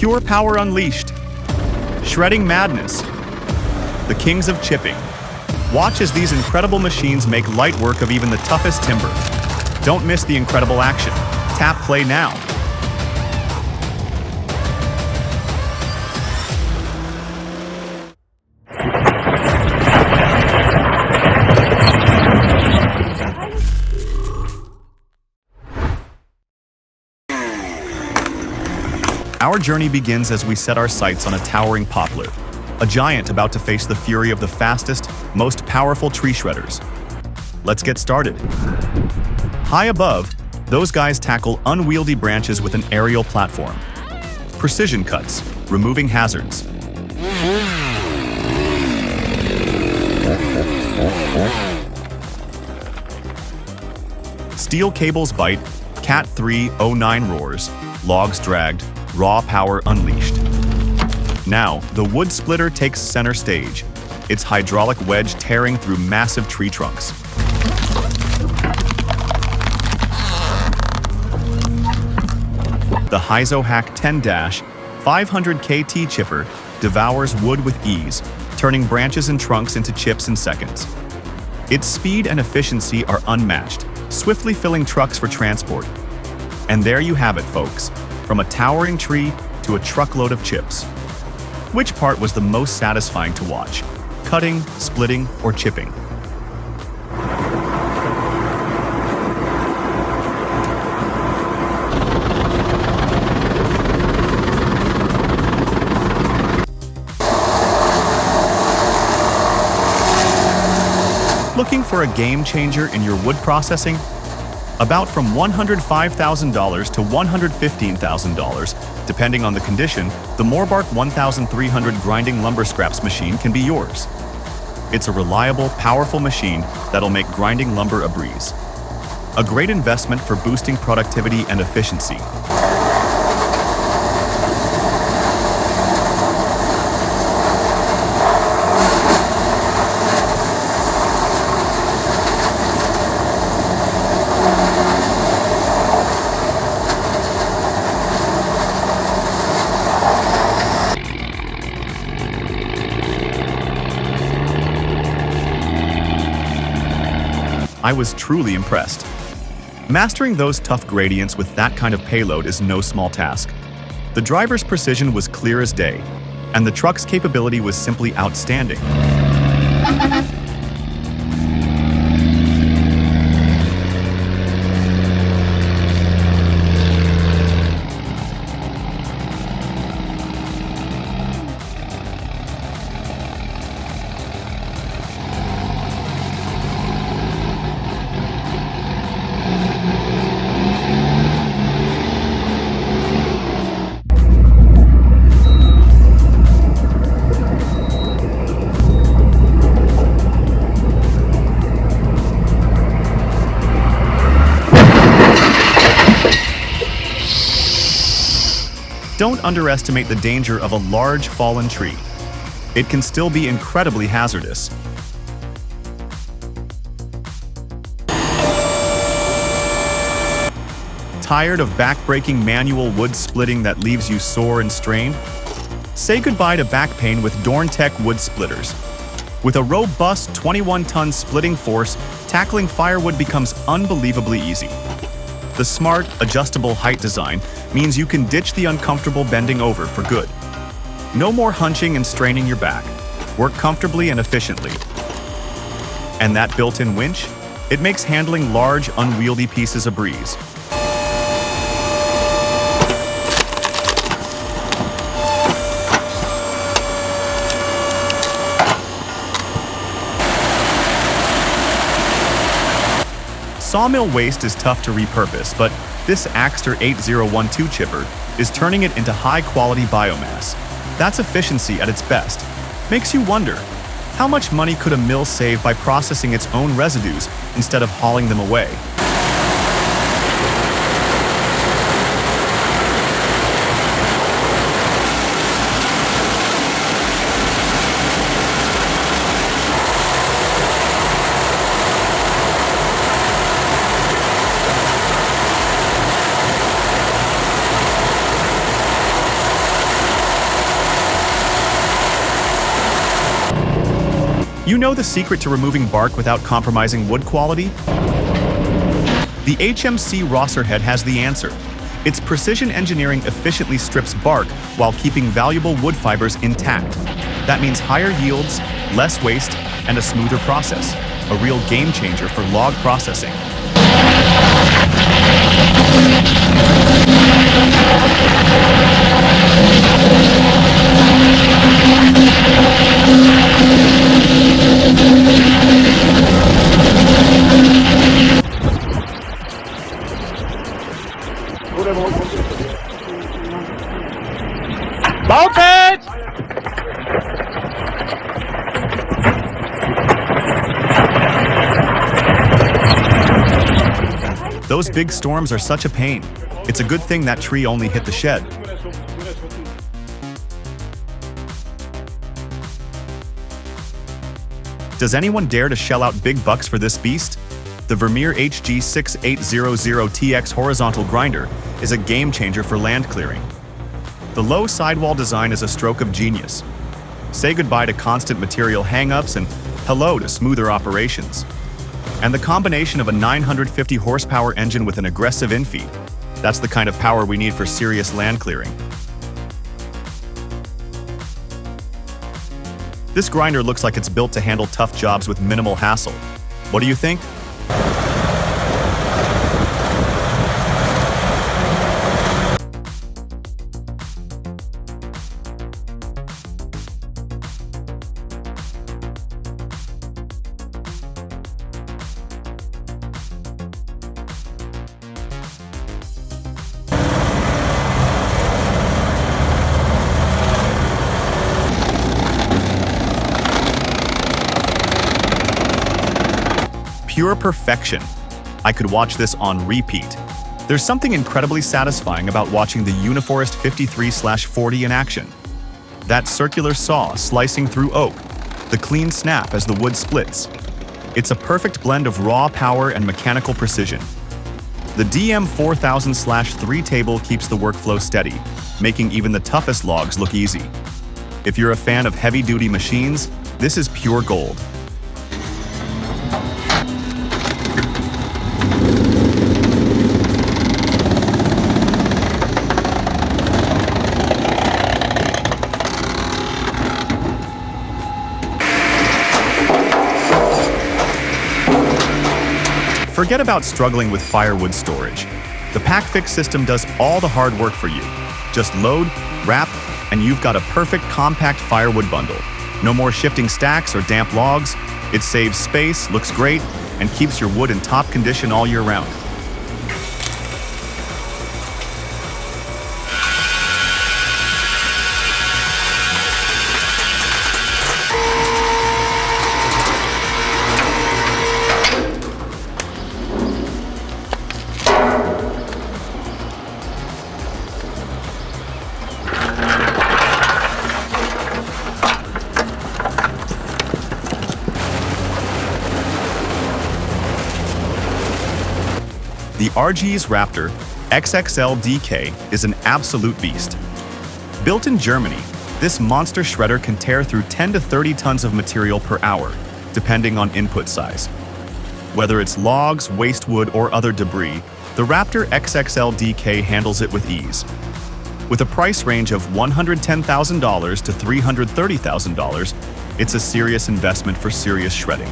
Pure power unleashed. Shredding madness. The kings of chipping. Watch as these incredible machines make light work of even the toughest timber. Don't miss the incredible action. Tap play now. Our journey begins as we set our sights on a towering poplar, a giant about to face the fury of the fastest, most powerful tree shredders. Let's get started. High above, those guys tackle unwieldy branches with an aerial platform. Precision cuts, removing hazards. Steel cables bite, Cat 309 roars, logs dragged, raw power unleashed. Now, the wood splitter takes center stage, its hydraulic wedge tearing through massive tree trunks. The Hyzo-Hack 10-500 KT chipper devours wood with ease, turning branches and trunks into chips in seconds. Its speed and efficiency are unmatched, swiftly filling trucks for transport. And there you have it, folks. From a towering tree to a truckload of chips. Which part was the most satisfying to watch? Cutting, splitting, or chipping? Looking for a game changer in your wood processing? About from $105,000 to $115,000, depending on the condition, the Morbark 1300 grinding lumber scraps machine can be yours. It's a reliable, powerful machine that'll make grinding lumber a breeze. A great investment for boosting productivity and efficiency. I was truly impressed. Mastering those tough gradients with that kind of payload is no small task. The driver's precision was clear as day, and the truck's capability was simply outstanding. Don't underestimate the danger of a large fallen tree. It can still be incredibly hazardous. Tired of back-breaking manual wood splitting that leaves you sore and strained? Say goodbye to back pain with Dorntech wood splitters. With a robust 21-ton splitting force, tackling firewood becomes unbelievably easy. The smart, adjustable height design means you can ditch the uncomfortable bending over for good. No more hunching and straining your back. Work comfortably and efficiently. And that built-in winch? It makes handling large, unwieldy pieces a breeze. Sawmill waste is tough to repurpose, but this Axter 8012 chipper is turning it into high-quality biomass. That's efficiency at its best. Makes you wonder, how much money could a mill save by processing its own residues instead of hauling them away? You know the secret to removing bark without compromising wood quality? The HMC Rosser head has the answer. Its precision engineering efficiently strips bark while keeping valuable wood fibers intact. That means higher yields, less waste, and a smoother process. A real game changer for log processing. Those big storms are such a pain. It's a good thing that tree only hit the shed. Does anyone dare to shell out big bucks for this beast? The Vermeer HG6800TX horizontal grinder is a game changer for land clearing. The low sidewall design is a stroke of genius. Say goodbye to constant material hang-ups and hello to smoother operations. And the combination of a 950 horsepower engine with an aggressive infeed. That's the kind of power we need for serious land clearing. This grinder looks like it's built to handle tough jobs with minimal hassle. What do you think? Pure perfection. I could watch this on repeat. There's something incredibly satisfying about watching the Uniforest 53/40 in action. That circular saw slicing through oak, the clean snap as the wood splits. It's a perfect blend of raw power and mechanical precision. The DM4000/3 table keeps the workflow steady, making even the toughest logs look easy. If you're a fan of heavy-duty machines, this is pure gold. Forget about struggling with firewood storage. The PackFix system does all the hard work for you. Just load, wrap, and you've got a perfect compact firewood bundle. No more shifting stacks or damp logs. It saves space, looks great, and keeps your wood in top condition all year round. The RG's Raptor XXL DK is an absolute beast. Built in Germany, this monster shredder can tear through 10 to 30 tons of material per hour, depending on input size. Whether it's logs, waste wood, or other debris, the Raptor XXL DK handles it with ease. With a price range of $110,000 to $330,000, it's a serious investment for serious shredding.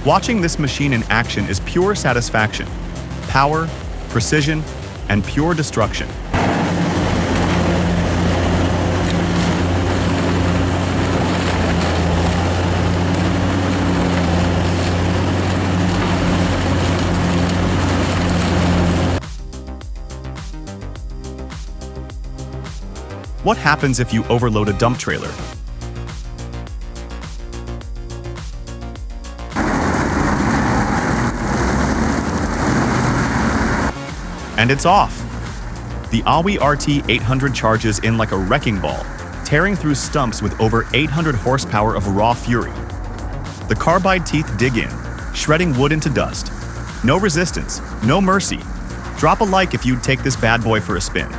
Watching this machine in action is pure satisfaction. Power, precision, and pure destruction. What happens if you overload a dump trailer? And it's off. The Awi RT800 charges in like a wrecking ball, tearing through stumps with over 800 horsepower of raw fury. The carbide teeth dig in, shredding wood into dust. No resistance, no mercy. Drop a like if you'd take this bad boy for a spin.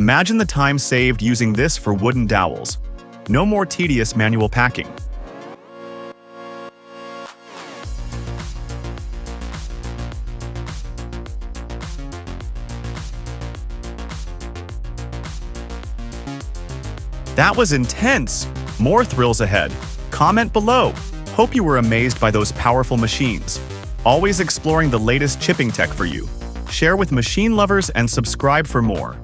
Imagine the time saved using this for wooden dowels. No more tedious manual packing. That was intense! More thrills ahead. Comment below. Hope you were amazed by those powerful machines. Always exploring the latest chipping tech for you. Share with machine lovers and subscribe for more.